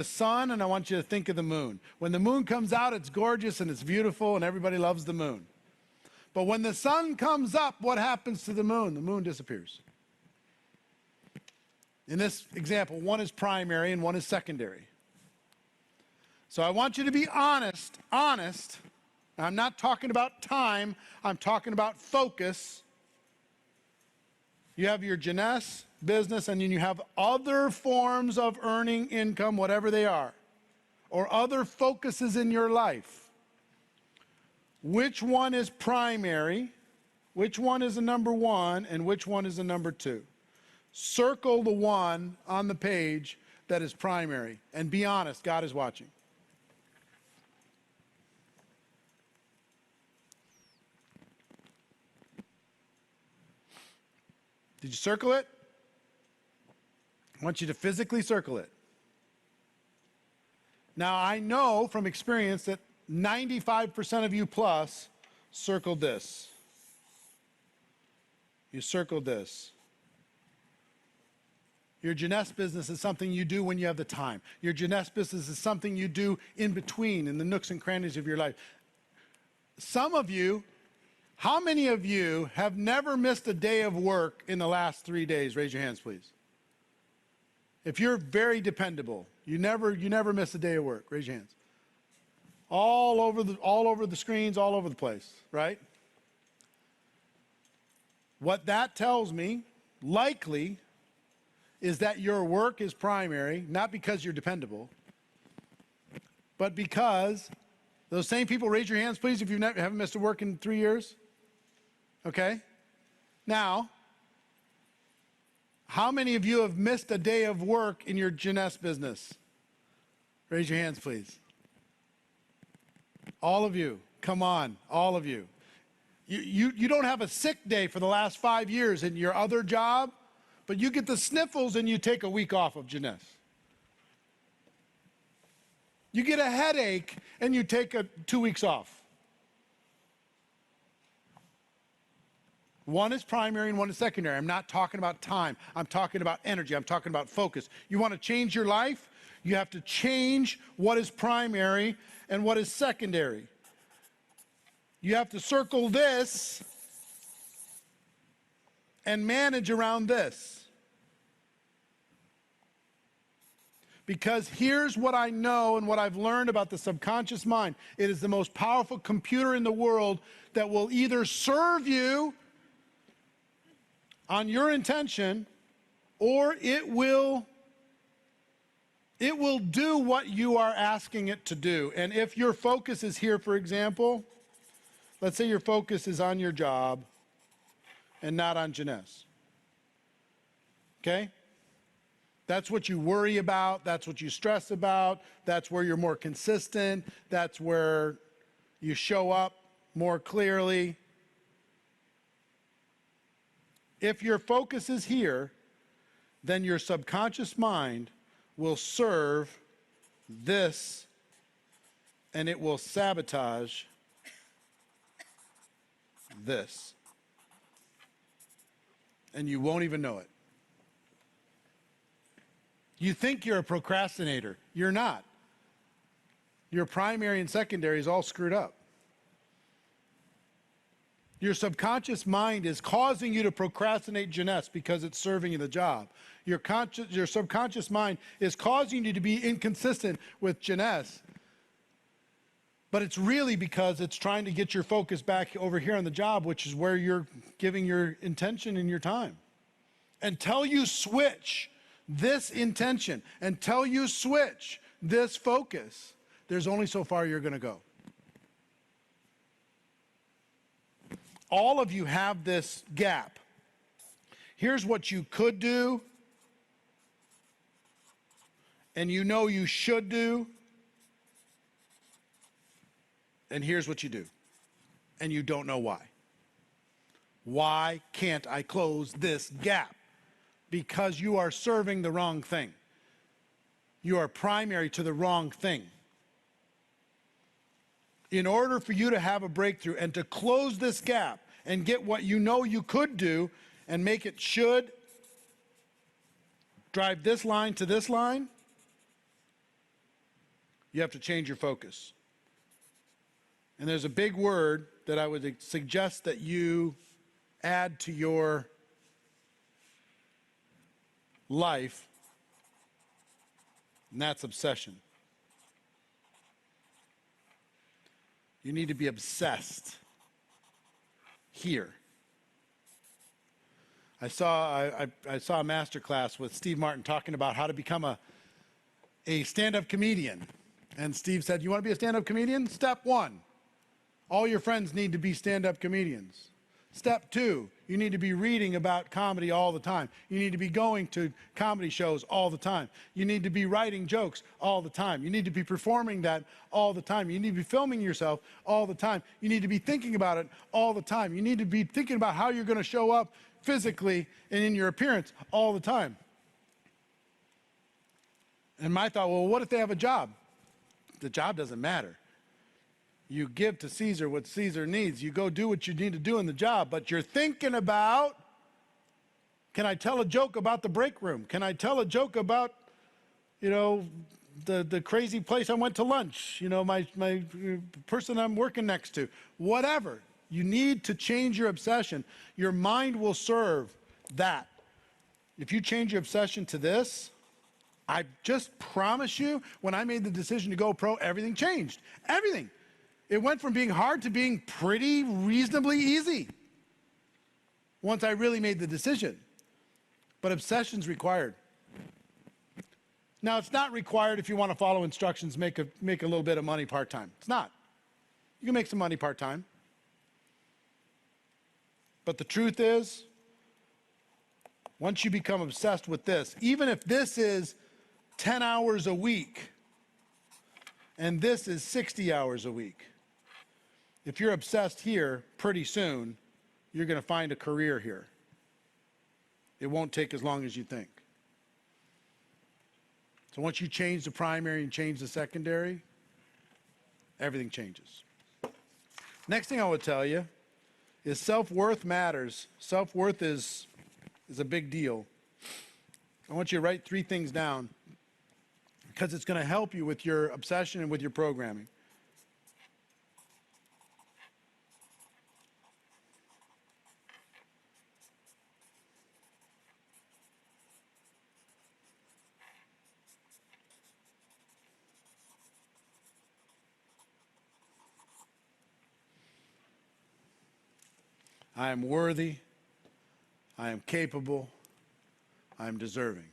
the sun, and I want you to think of the moon. When the moon comes out, it's gorgeous and it's beautiful and everybody loves the moon. But when the sun comes up, what happens to the moon? The moon disappears. In this example, one is primary and one is secondary. So I want you to be honest. I'm not talking about time, I'm talking about focus. You have your Jeunesse business, and then you have other forms of earning income, whatever they are, or other focuses in your life. Which one is primary, which one is a number one, and which one is a number two? Circle the one on the page that is primary, and be honest, God is watching. Did you circle it? I want you to physically circle it. Now, I know from experience that 95% of you plus circled this. You circled this. Your Jeunesse business is something you do when you have the time. Your Jeunesse business is something you do in between, in the nooks and crannies of your life. Some of you, how many of you have never missed a day of work in the last 3 days? Raise your hands, please. If you're very dependable, you never miss a day of work. Raise your hands. All over the screens, all over the place, right? What that tells me, likely, is that your work is primary, not because you're dependable, but because those same people, raise your hands, please, if you haven't missed a work in 3 years. Okay? Now, how many of you have missed a day of work in your Jeunesse business? Raise your hands, please. All of you. Come on, all of you. You don't have a sick day for the last 5 years in your other job, but you get the sniffles and you take a week off of Jeunesse. You get a headache and you take 2 weeks off. One is primary and one is secondary. I'm not talking about time. I'm talking about energy. I'm talking about focus. You want to change your life? You have to change what is primary and what is secondary. You have to circle this and manage around this. Because here's what I know and what I've learned about the subconscious mind. It is the most powerful computer in the world that will either serve you on your intention, or it will do what you are asking it to do. And if your focus is here, for example, let's say your focus is on your job and not on Jeunesse. Okay? That's what you worry about, that's what you stress about, that's where you're more consistent, that's where you show up more clearly. If your focus is here, then your subconscious mind will serve this, and it will sabotage this. And you won't even know it. You think you're a procrastinator. You're not. Your primary and secondary is all screwed up. Your subconscious mind is causing you to procrastinate Jeunesse because it's serving you the job. Your subconscious mind is causing you to be inconsistent with Jeunesse, but it's really because it's trying to get your focus back over here on the job, which is where you're giving your intention and your time. Until you switch this intention, until you switch this focus, there's only so far you're going to go. All of you have this gap. Here's what you could do, and you know you should do, and here's what you do, and you don't know why. Why can't I close this gap? Because you are serving the wrong thing. You are primary to the wrong thing. In order for you to have a breakthrough and to close this gap and get what you know you could do and make it should, drive this line to this line, You have to change your focus. And there's a big word that I would suggest that you add to your life, and that's obsession. You need to be obsessed here. I saw a master class with Steve Martin talking about how to become a stand-up comedian. And Steve said, you want to be a stand-up comedian? Step 1, all your friends need to be stand-up comedians. Step 2, you need to be reading about comedy all the time. You need to be going to comedy shows all the time. You need to be writing jokes all the time. You need to be performing that all the time. You need to be filming yourself all the time. You need to be thinking about it all the time. You need to be thinking about how you're going to show up physically and in your appearance all the time. And my thought, well, what if they have a job? The job doesn't matter. You give to Caesar what Caesar needs. You go do what you need to do in the job, but you're thinking about, can I tell a joke about the break room? Can I tell a joke about, the crazy place I went to lunch? My person I'm working next to. Whatever. You need to change your obsession. Your mind will serve that. If you change your obsession to this, I just promise you, when I made the decision to go pro, everything changed. Everything. It went from being hard to being pretty reasonably easy once I really made the decision. But obsession's required. Now, it's not required if you want to follow instructions, make a little bit of money part-time. It's not. You can make some money part-time. But the truth is, once you become obsessed with this, even if this is 10 hours a week and this is 60 hours a week, if you're obsessed here, pretty soon, you're going to find a career here. It won't take as long as you think. So once you change the primary and change the secondary, everything changes. Next thing I would tell you is self-worth matters. Self-worth is a big deal. I want you to write 3 things down because it's going to help you with your obsession and with your programming. I am worthy, I am capable, I am deserving.